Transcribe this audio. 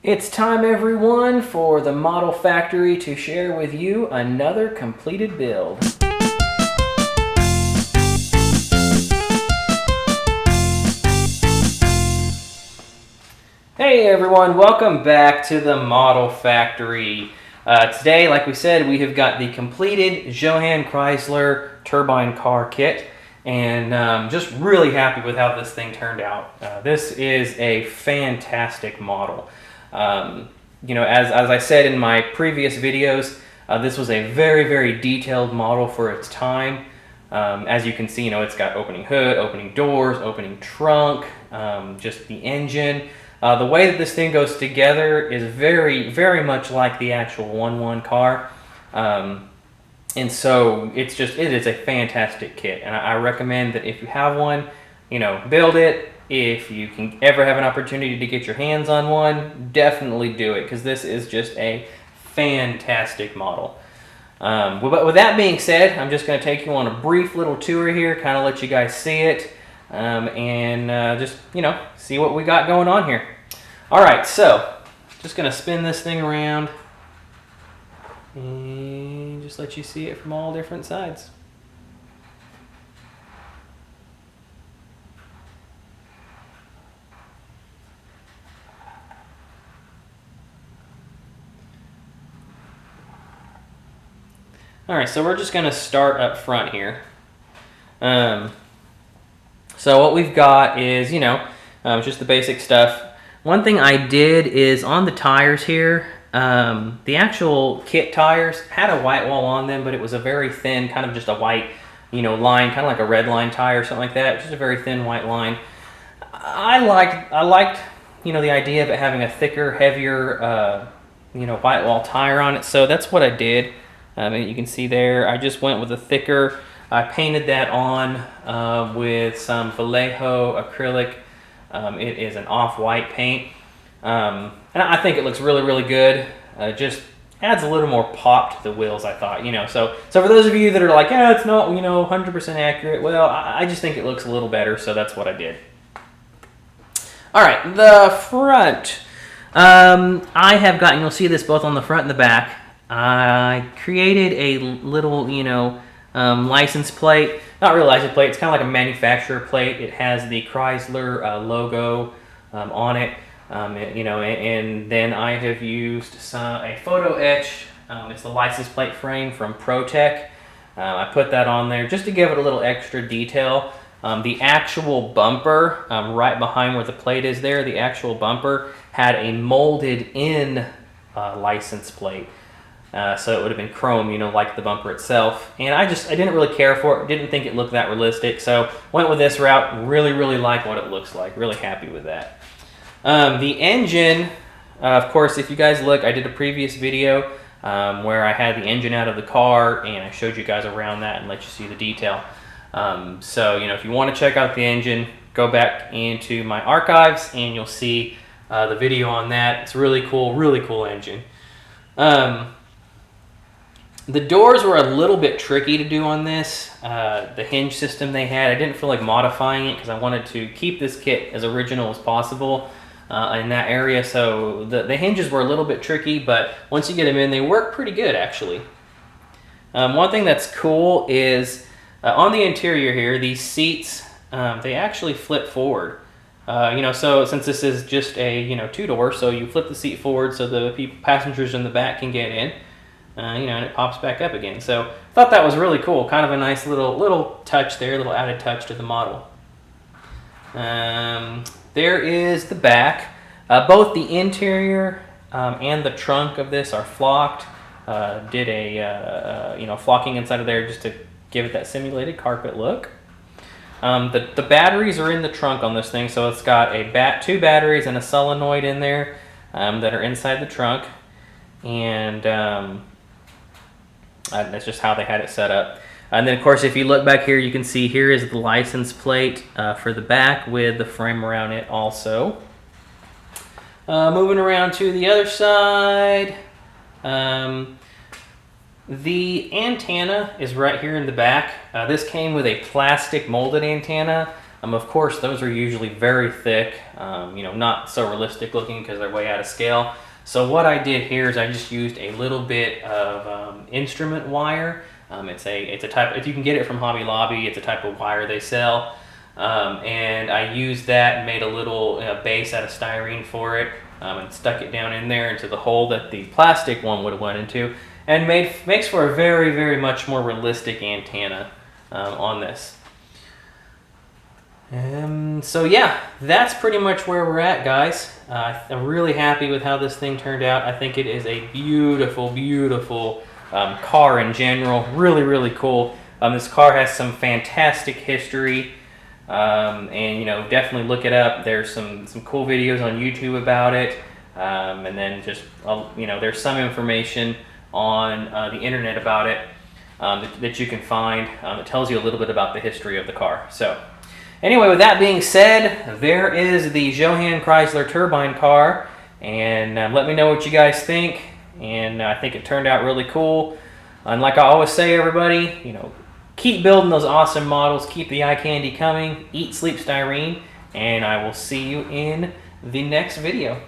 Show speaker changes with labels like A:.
A: It's time, everyone, for the Model Factory to share with you another completed build. Hey everyone, welcome back to the Model Factory. Today, like we said, we have got the completed Johann Chrysler Turbine car kit, and just really happy with how this thing turned out. This is a fantastic model. As I said in my previous videos, this was a very detailed model for its time. As you can see, it's got opening hood, opening doors, opening trunk, just the engine. The way that this thing goes together is very much like the actual 1.1 car. And so it is a fantastic kit, and I recommend that if you have one, build it. If you can ever have an opportunity to get your hands on one, definitely do it, because this is just a fantastic model. With that being said, I'm just going to take you on a brief little tour here, kind of let you guys see it, and just see what we got going on here. All right, so just going to spin this thing around and just let you see it from all different sides. All right, so we're just going to start up front here. So what we've got is, just the basic stuff. One thing I did is on the tires here, the actual kit tires had a white wall on them, but it was a very thin, kind of just a white, line, kind of like a red line tire or something like that. Just a very thin white line. I liked, the idea of it having a thicker, heavier, white wall tire on it. So that's what I did. You can see there, I just went with a thicker. I painted that on with some Vallejo acrylic. It is an off-white paint, and I think it looks really good. Just adds a little more pop to the wheels, I thought. So for those of you that are like, yeah, it's not 100% accurate. Well, I just think it looks a little better, so that's what I did. All right, the front. I have gotten. You'll see this both on the front and the back. I created a little, license plate. Not really license plate. It's kind of like a manufacturer plate. It has the Chrysler logo on it. And then I have used a photo etch. It's the license plate frame from ProTech. I put that on there just to give it a little extra detail. The actual bumper, right behind where the plate is there, the actual bumper had a molded in license plate. So it would have been chrome, like the bumper itself. And I didn't really care for it. Didn't think it looked that realistic. So went with this route. Really like what it looks like. Really happy with that. The engine, of course, if you guys look, I did a previous video where I had the engine out of the car, and I showed you guys around that and let you see the detail. So, if you want to check out the engine, go back into my archives and you'll see the video on that. It's really cool engine. The doors were a little bit tricky to do on this. The hinge system they had, I didn't feel like modifying it because I wanted to keep this kit as original as possible in that area. So the hinges were a little bit tricky, but once you get them in, they work pretty good, actually. One thing that's cool is on the interior here, these seats, they actually flip forward. So since this is just a two-door, so you flip the seat forward so the passengers in the back can get in. And it pops back up again. So I thought that was really cool. Kind of a nice little touch there, little added touch to the model. There is the back. Both the interior and the trunk of this are flocked. Did a flocking inside of there just to give it that simulated carpet look. The batteries are in the trunk on this thing, so it's got two batteries and a solenoid in there that are inside the trunk, and that's just how they had it set up. And then, of course, if you look back here, you can see here is the license plate for the back with the frame around it also. Moving around to the other side, the antenna is right here in the back. This came with a plastic molded antenna. Of course, those are usually very thick, not so realistic looking because they're way out of scale. So what I did here is I just used a little bit of instrument wire. It's a type, if you can get it from Hobby Lobby, it's a type of wire they sell. And I used that and made a little base out of styrene for it, and stuck it down in there into the hole that the plastic one would have went into, and makes for a very, very much more realistic antenna on this. So yeah, that's pretty much where we're at, guys. I'm really happy with how this thing turned out. I think it is a beautiful, beautiful car in general. Really, really cool. This car has some fantastic history, and definitely look it up. There's some cool videos on YouTube about it, and then just there's some information on the internet about it that you can find that tells you a little bit about the history of the car. So. Anyway, with that being said, there is the Johann Chrysler Turbine car, and let me know what you guys think. And I think it turned out really cool. And like I always say, everybody, keep building those awesome models, keep the eye candy coming, eat, sleep, styrene, and I will see you in the next video.